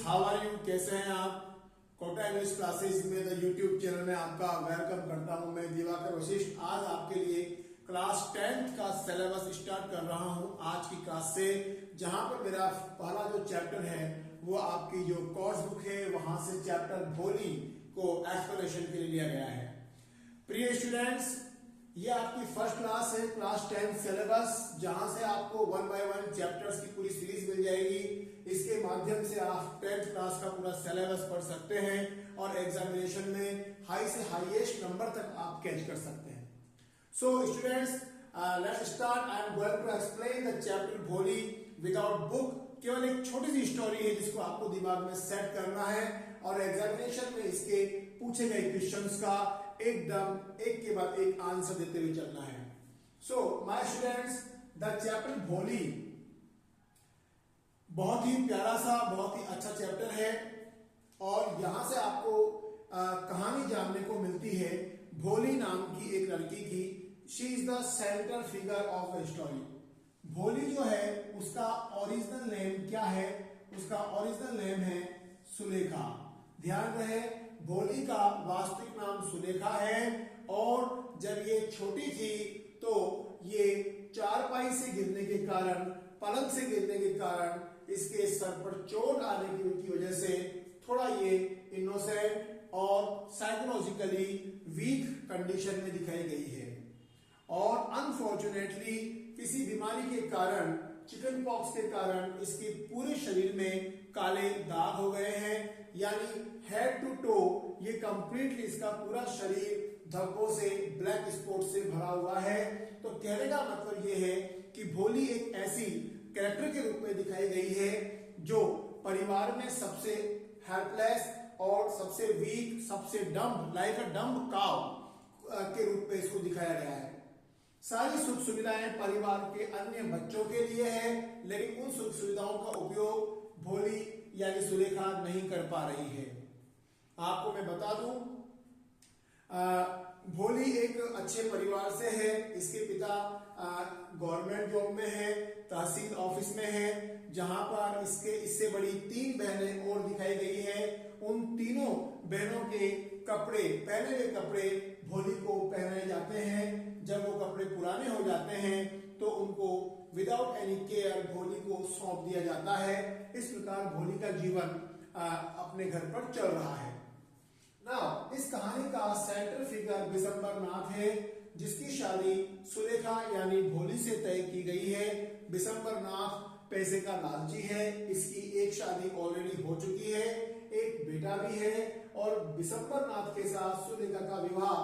How are you, कैसे हैं आप। कोटा इंग्लिश क्लासेस में द यूट्यूब चैनल में आपका वेलकम करता हूं। मैं दिवाकर वशिष्ठ आज आपके लिए क्लास 10th का सिलेबस स्टार्ट कर रहा हूं आज की क्लास से, जहां पर मेरा पहला जो चैप्टर है वो आपकी जो कोर्स बुक है वहां से चैप्टर भोली को एक्सप्लेनेशन के लिए लिया गया है। प्रिय स्टूडेंट्स, ये आपकी फर्स्ट क्लास है, क्लास 10 सिलेबस, जहां से आपको 1 बाय 1 चैप्टर्स की पूरी सीरीज मिल जाएगी। इसके माध्यम से आप 10th क्लास का पूरा सिलेबस पढ़ सकते हैं और एग्जामिनेशन में हाई से हाईएस्ट नंबर तक आप कैच कर सकते हैं। So students, let's start. I am going to explain the chapter Bholi without book. केवल एक छोटी सी स्टोरी है जिसको आपको दिमाग में सेट करना है और एग्जामिनेशन में इसके पूछे गए क्वेश्चंस का एकदम एक के बाद एक आंसर देते हुए चलना है। So my students, the chapter भोली बहुत ही प्यारा सा, बहुत ही अच्छा चैप्टर है और यहां से आपको कहानी जानने को मिलती है भोली नाम की एक लड़की की। She is the centre figure of the story. भोली जो है उसका ओरिजिनल नेम क्या है? उसका ओरिजिनल नेम है सुलेखा। ध्यान रहे, भोली का वास्तविक नाम सुलेखा है और जब ये छोटी थी तो ये चारपाई से गिरने के कारण, पलंग से गिरने के कारण इसके सर पर चोट आने की वजह से थोड़ा ये इनोसेंट और साइकोलॉजिकली वीक कंडीशन में दिखाई गई है और अनफॉर्चुनेटली किसी बीमारी के कारण, चिकन पॉक्स के कारण इसके पूरे शरीर में काले दाग हो गए हैं, यानी हेड टू टो ये कंप्लीटली इसका पूरा शरीर धब्बों से, ब्लैक स्पॉट से भरा हुआ है। तो कहने का मतलब ये है कि भोली एक ऐसी कैरेक्टर के रूप में दिखाई गई है जो परिवार में सबसे हेल्पलेस और सबसे वीक, सबसे डम्ब, लाइक अ डम्ब काउ के रूप में इसको दिखाया गया है। सारी सुख सुविधाएं परिवार के अन्य बच्चों के लिए है, लेकिन उन सुख सुविधाओं का उपयोग भोली यानी सुलेखा नहीं कर पा रही है। आपको मैं बता दूं, भोली एक अच्छे परिवार से है। इसके पिता गवर्नमेंट जॉब में है, तहसील ऑफिस में है, जहां पर इससे बड़ी 3 बहनें और दिखाई गई है। उन तीनों बहनों के कपड़े, पहने हुए कपड़े भोली को पहनाए जाते हैं। जब वो कपड़े पुराने हो जाते हैं तो उनको विदाउट एनी केयर भोली को सौंप दिया जाता है। इस प्रकार भोली का जीवन अपने घर पर चल रहा है। नाउ इस कहानी का सेंटर फिगर बिशंबर नाथ है, जिसकी शादी सुलेखा यानी भोली से तय की गई है। बिशंबर नाथ पैसे का लालची है। इसकी एक शादी ऑलरेडी हो चुकी है, एक बेटा भी है और बिशंबर नाथ के साथ सुलेखा का विवाह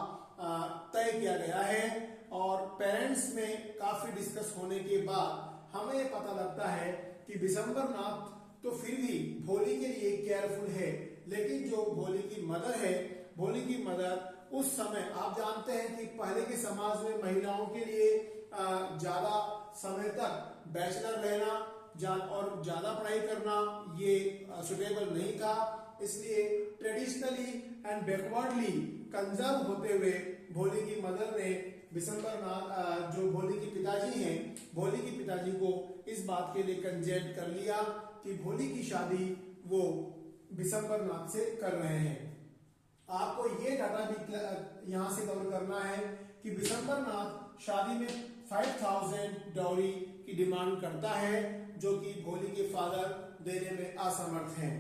तय किया गया है। और पेरेंट्स में काफी डिस्कस होने के बाद हमें पता लगता है कि बिशंबर नाथ तो फिर भी भोली के लिए केयरफुल है, लेकिन जो भोली की मदर है, भोली की मदर उस समय, आप जानते हैं कि पहले के समाज में महिलाओं के लिए ज्यादा समय तक बैचलर रहना और ज्यादा पढ़ाई करना ये सुटेबल नहीं था। इसलिए ट्रेडिशनली एंड बैकवर्डली कंजर्व होते हुए भोली की मदर ने बिशंबर नाथ, जो भोली के पिताजी हैं, भोली के पिताजी को इस बात के लिए कंजेंट कर लिया कि भोली की शादी वो बिशंबर नाथ से कर रहे हैं। आपको ये डाटा भी यहां से कवर करना है कि बिशंबर नाथ शादी में 5000 डॉरी की डिमांड करता है, जो कि भोली के फादर देने में असमर्थ हैं।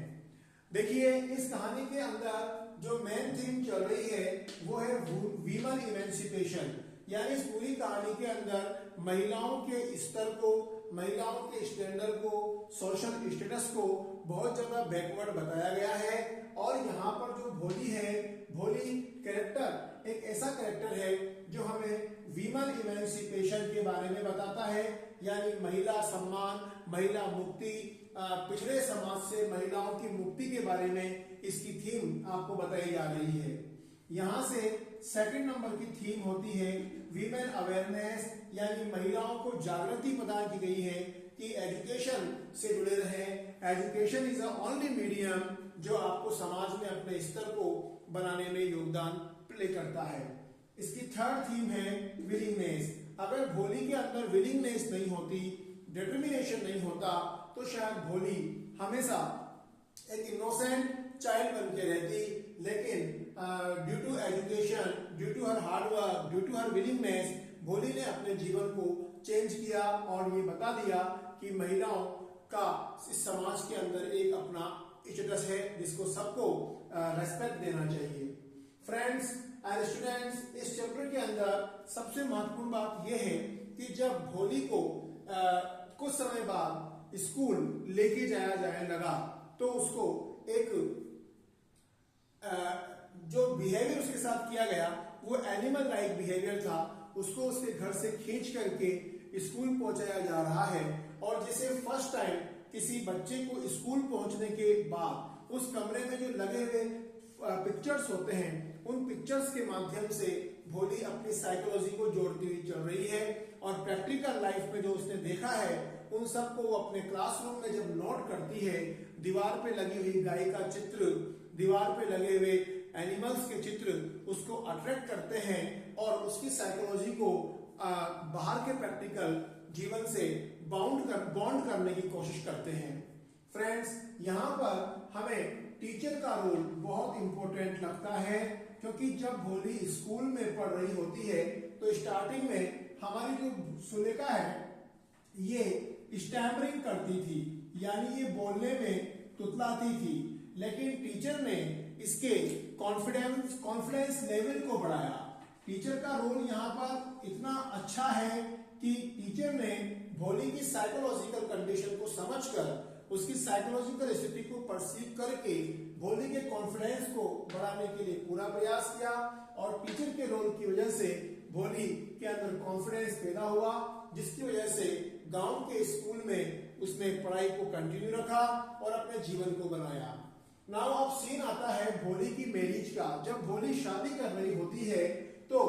देखिए, इस कहानी के अंदर जो मेन थीम चल रही है वो है वीमन इमेंसिपेशन, यानी इस पूरी कहानी के अंदर महिलाओं के स्तर को, महिलाओं के स्टैंडर्ड को, सोशल स्टेटस को बहुत ज्यादा बैकवर्ड बताया गया है। और यहाँ पर जो भोली है, भोली कैरेक्टर एक ऐसा कैरेक्टर है जो हमें वीमन इमेंसिपेशन के बारे में बताता है, यानी महिला सम्मान, महिला मुक्ति, पिछड़े समाज से महिलाओं की मुक्ति के बारे में इसकी थीम आपको बताई जा रही है। यहां से सेकंड नंबर की थीम होती है वीमेन अवेयरनेस, यानी महिलाओं को जागृति प्रदान की गई है कि एजुकेशन से जुड़े रहें। Education is the only medium जो आपको समाज में अपने स्तर को बनाने में योगदान प्ले करता है। इसकी थर्ड थीम है विलिंगनेस। अगर भोली के अंदर विलिंगनेस नहीं होती, डिटर्मिनेशन नहीं होता, तो शायद भोली हमेशा एक इनोसेंट चाइल्ड बन के रहती, लेकिन due to education, due to her hard work, due to her willingness, Bholi ने अपने जीवन को चेंज किया और ये बता दिया कि महिलाओं का इस समाज के अंदर एक अपना स्टेटस है जिसको सबको रेस्पेक्ट देना चाहिए। फ्रेंड्स एंड स्टूडेंट्स, इस चैप्टर के अंदर सबसे महत्वपूर्ण बात यह है कि जब भोली को कुछ समय बाद स्कूल लेके जाया जाने लगा तो उसको एक जो बिहेवियर उसके साथ किया गया वो एनिमल लाइक बिहेवियर था। उसको उसके घर से खींच करके स्कूल पहुंचाया जा रहा है और जैसे फर्स्ट टाइम किसी बच्चे को स्कूल पहुंचने के बाद उस कमरे में जो लगे हुए पिक्चर्स होते हैं उन पिक्चर्स के माध्यम से भोली अपनी साइकोलॉजी को जोड़ती हुई चल रही है और प्रैक्टिकल लाइफ में जो उसने देखा है उन सबको वो अपने क्लासरूम में जब नोट करती है, दीवार पे लगी हुई गाय का चित्र, दीवार पे लगे हुए एनिमल्स के चित्र उसको अट्रैक्ट करते हैं और उसकी साइकोलॉजी को बाहर के प्रैक्टिकल जीवन से बॉन्ड करने की कोशिश करते हैं। फ्रेंड्स, यहाँ पर हमें टीचर का रोल बहुत इंपॉर्टेंट लगता है क्योंकि जब भोली स्कूल में पढ़ रही होती है तो स्टार्टिंग में हमारी जो सुलेखा है ये स्टैमरिंग करती थी, यानी ये बोलने में तुतलाती थी, लेकिन टीचर ने इसके कॉन्फिडेंस लेवल को बढ़ाया। टीचर का रोल यहाँ पर इतना अच्छा है कि टीचर ने भोली की साइकोलॉजिकल कंडीशन को समझकर उसकी साइकोलॉजिकल स्थिति को परसीव करके भोली के कॉन्फिडेंस को बढ़ाने के लिए पूरा प्रयास किया और टीचर के रोल की वजह से भोली के अंदर कॉन्फिडेंस पैदा हुआ, जिसकी वजह से गांव के स्कूल में उसने पढ़ाई को कंटिन्यू रखा और अपने जीवन को बनाया। नाउ अब सीन आता है भोली की मैरिज का। जब भोली शादी कर रही होती है तो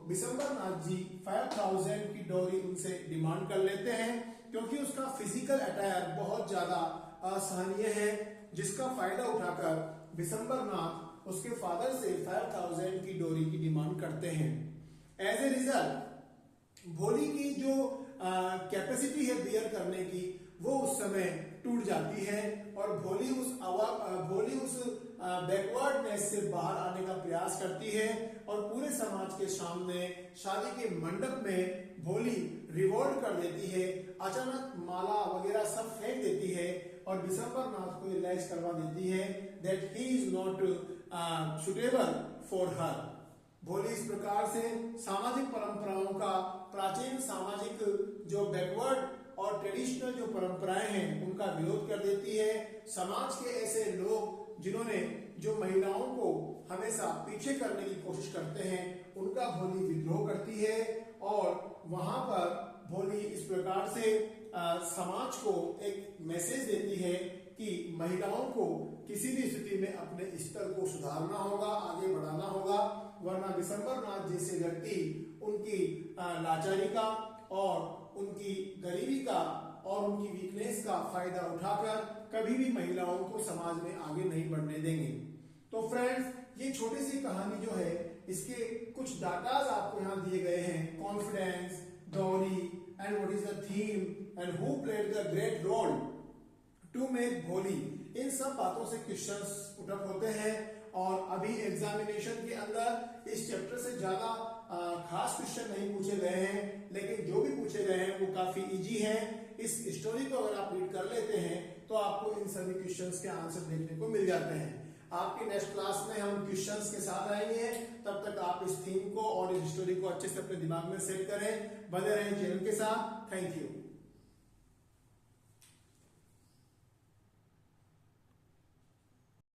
बिशंबर नाथ जी 5000 की डोरी उनसे डिमांड कर लेते हैं क्योंकि उसका फिजिकल अटायर बहुत ज्यादा असहनीय है, जिसका फायदा उठाकर बिशंबर नाथ उसके फादर से 5000 की डोरी की डिमांड करते हैं। एज ए रिजल्ट भोली की जो कैपेसिटी है बियर करने की वो उस समय टूट जाती है और भोली उस बैकवर्डनेस से बाहर आने का प्रयास करती है और पूरे समाज के सामने शादी के मंडप में भोली रिवोल्ट कर देती है, अचानक माला वगैरह सब फेंक देती है और बिशंबर नाथ को रियलाइज करवा देती है that he is not suitable for her. भोली इस प्रकार से सामाजिक परंपराओं का, प्राचीन सामाजिक जो बैकवर्ड और ट्रेडिशनल जो परंपराएं हैं उनका विरोध कर देती है। समाज के ऐसे लोग जिन्होंने जो महिलाओं को हमेशा पीछे करने की कोशिश करते हैं उनका भोली विद्रोह करती है और वहां पर भोली इस प्रकार से समाज को एक मैसेज देती है कि महिलाओं को किसी भी स्थिति में अपने स्तर को सुधारना होगा, आगे बढ़ाना होगा, वरना बिशंबर नाथ जैसे व्यक्ति उनकी लाचारी का और उनकी गरीबी का और उनकी वीकनेस का फायदा उठाकर कभी भी महिलाओं को समाज में आगे नहीं बढ़ने देंगे। तो फ्रेंड्स, ये छोटी सी कहानी जो है इसके कुछ डाटाज आपको यहाँ दिए गए हैं, confidence, dowry and what is the theme and who played the great role to make Bholi. इन सब बातों से क्वेश्चंस पुटअप होते हैं और अभी एग्जामिनेशन के अंदर इस चैप्टर से ज्यादा खास क्वेश्चन नहीं पूछे गए हैं, लेकिन जो भी पूछे गए हैं वो काफी इजी हैं। इस स्टोरी को अगर आप रीड कर लेते हैं तो आपको इन सभी क्वेश्चंस के आंसर देखने को मिल जाते हैं। आपकी नेक्स्ट क्लास में हम क्वेश्चंस के साथ आएंगे, तब तक आप इस थीम को और इस स्टोरी को अच्छे से अपने दिमाग में सेट करें। बने रहें चैनल के साथ। Thank you.